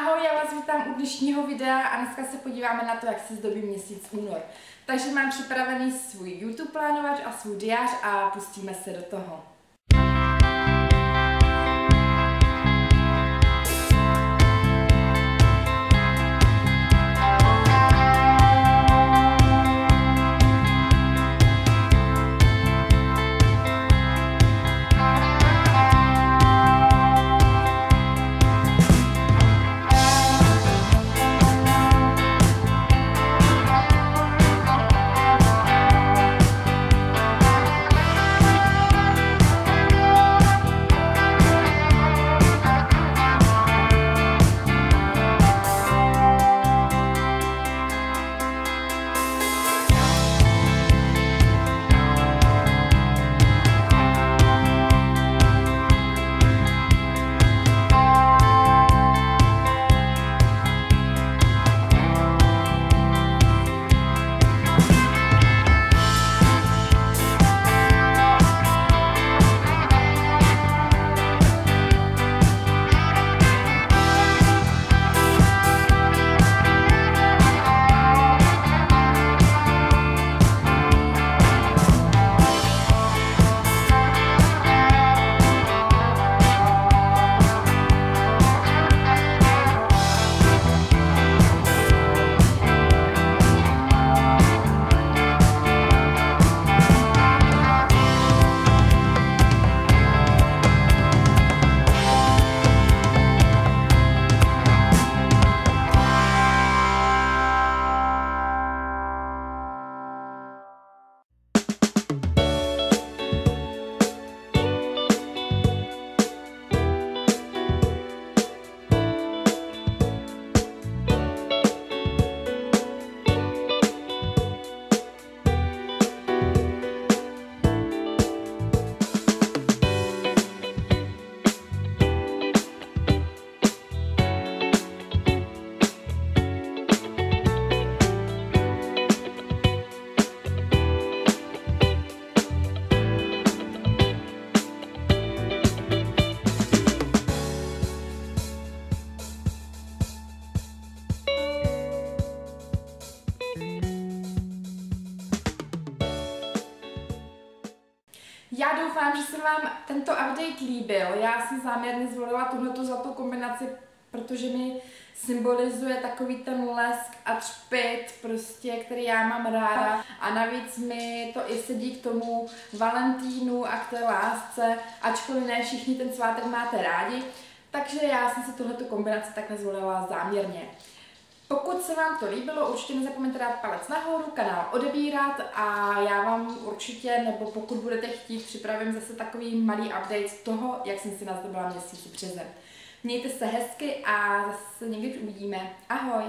Ahoj, já vás vítám u dnešního videa a dneska se podíváme na to, jak se zdobí měsíc únor. Takže mám připravený svůj YouTube plánovač a svůj diář a pustíme se do toho. Já doufám, že se vám tento update líbil. Já jsem záměrně zvolila tuhletu zlatou kombinaci, protože mi symbolizuje takový ten lesk a třpyt, prostě, který já mám ráda. A navíc mi to i sedí k tomu Valentínu a k té lásce, ačkoliv ne všichni ten svátek máte rádi. Takže já jsem si tuhletu kombinaci takhle zvolila záměrně. Pokud se vám to líbilo, určitě nezapomeňte dát palec nahoru, kanál odebírat a já vám určitě, nebo pokud budete chtít, připravím zase takový malý update z toho, jak jsem si nazdobila měsíc březen. Mějte se hezky a zase někdy uvidíme. Ahoj!